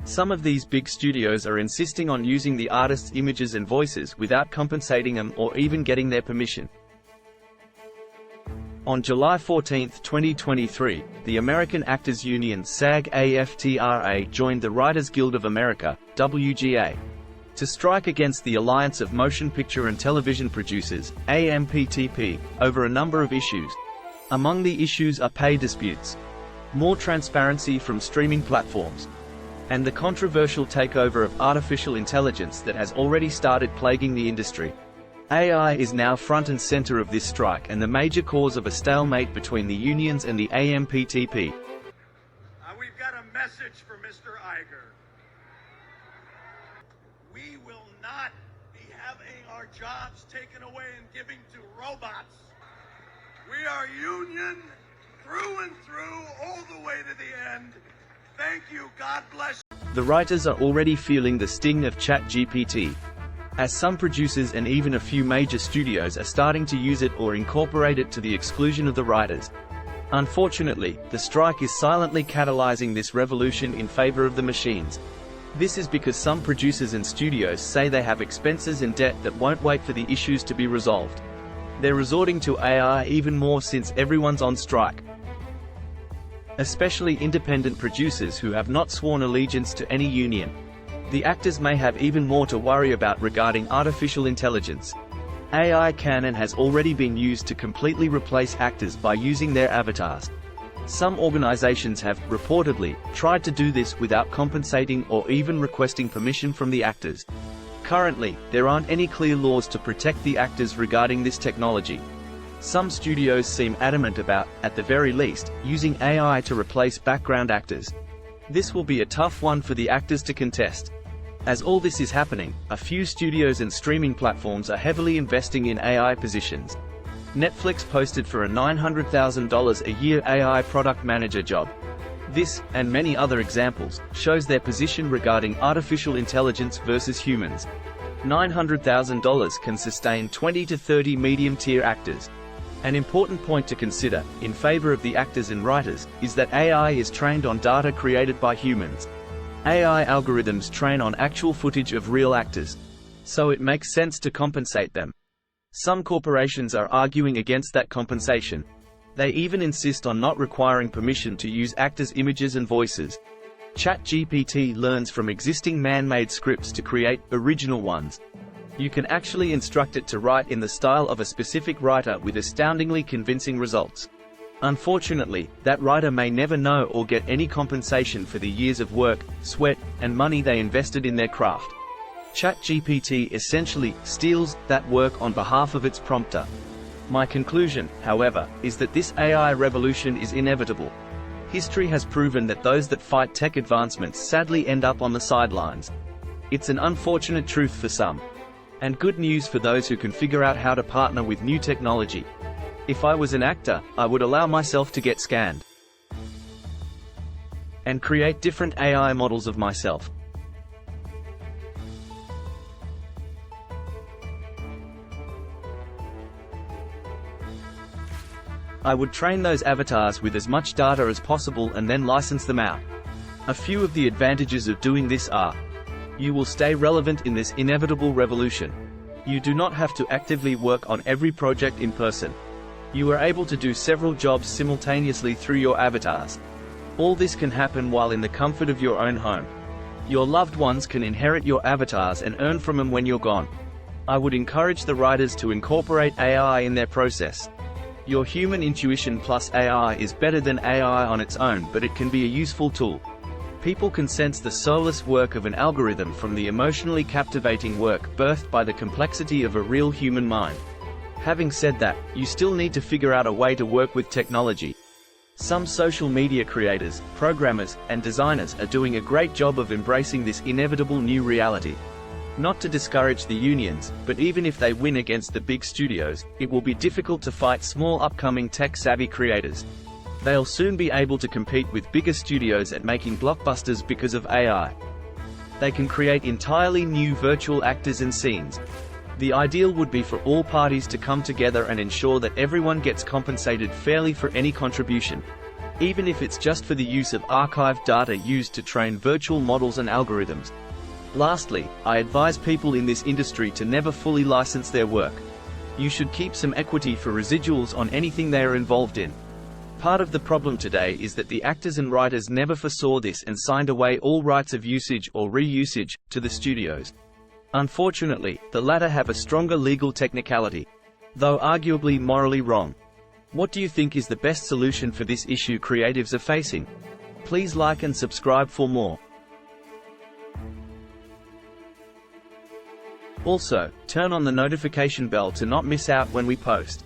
Some of these big studios are insisting on using the artists' images and voices without compensating them or even getting their permission. On July 14, 2023, the American Actors Union SAG-AFTRA joined the Writers Guild of America, WGA, to strike against the Alliance of Motion Picture and Television Producers, AMPTP, over a number of issues. Among the issues are pay disputes, more transparency from streaming platforms, and the controversial takeover of artificial intelligence that has already started plaguing the industry. AI is now front and center of this strike and the major cause of a stalemate between the unions and the AMPTP. We've got a message for Mr. Iger. We will not be having our jobs taken away and giving to robots. We are union through and through, all the way to the end. Thank you, God bless. The writers are already feeling the sting of ChatGPT, as some producers and even a few major studios are starting to use it or incorporate it to the exclusion of the writers. Unfortunately, the strike is silently catalyzing this revolution in favor of the machines. This is because some producers and studios say they have expenses and debt that won't wait for the issues to be resolved. They're resorting to AI even more since everyone's on strike, especially independent producers who have not sworn allegiance to any union. The actors may have even more to worry about regarding artificial intelligence. AI can and has already been used to completely replace actors by using their avatars. Some organizations have, reportedly, tried to do this without compensating or even requesting permission from the actors. Currently, there aren't any clear laws to protect the actors regarding this technology. Some studios seem adamant about, at the very least, using AI to replace background actors. This will be a tough one for the actors to contest. As all this is happening, a few studios and streaming platforms are heavily investing in AI positions. Netflix posted for a $900,000 a year AI product manager job. This, and many other examples, shows their position regarding artificial intelligence versus humans. $900,000 can sustain 20 to 30 medium-tier actors. An important point to consider, in favor of the actors and writers, is that AI is trained on data created by humans. AI algorithms train on actual footage of real actors, so it makes sense to compensate them. Some corporations are arguing against that compensation. They even insist on not requiring permission to use actors' images and voices. ChatGPT learns from existing man-made scripts to create original ones. You can actually instruct it to write in the style of a specific writer with astoundingly convincing results. Unfortunately, that writer may never know or get any compensation for the years of work, sweat, and money they invested in their craft. ChatGPT essentially steals that work on behalf of its prompter. My conclusion, however, is that this AI revolution is inevitable. History has proven that those that fight tech advancements sadly end up on the sidelines. It's an unfortunate truth for some, and good news for those who can figure out how to partner with new technology. If I was an actor, I would allow myself to get scanned and create different AI models of myself. I would train those avatars with as much data as possible and then license them out. A few of the advantages of doing this are: you will stay relevant in this inevitable revolution. You do not have to actively work on every project in person. You are able to do several jobs simultaneously through your avatars. All this can happen while in the comfort of your own home. Your loved ones can inherit your avatars and earn from them when you're gone. I would encourage the writers to incorporate AI in their process. Your human intuition plus AI is better than AI on its own, but it can be a useful tool. People can sense the soulless work of an algorithm from the emotionally captivating work birthed by the complexity of a real human mind. Having said that, you still need to figure out a way to work with technology. Some social media creators, programmers, and designers are doing a great job of embracing this inevitable new reality. Not to discourage the unions, but even if they win against the big studios, it will be difficult to fight small upcoming tech-savvy creators. They'll soon be able to compete with bigger studios at making blockbusters because of AI. They can create entirely new virtual actors and scenes. The ideal would be for all parties to come together and ensure that everyone gets compensated fairly for any contribution. even if it's just for the use of archived data used to train virtual models and algorithms. Lastly, I advise people in this industry to never fully license their work. You should keep some equity for residuals on anything they are involved in. Part of the problem today is that the actors and writers never foresaw this and signed away all rights of usage or reusage to the studios. Unfortunately, the latter have a stronger legal technicality, though arguably morally wrong. What do you think is the best solution for this issue creatives are facing? Please like and subscribe for more. Also, turn on the notification bell to not miss out when we post.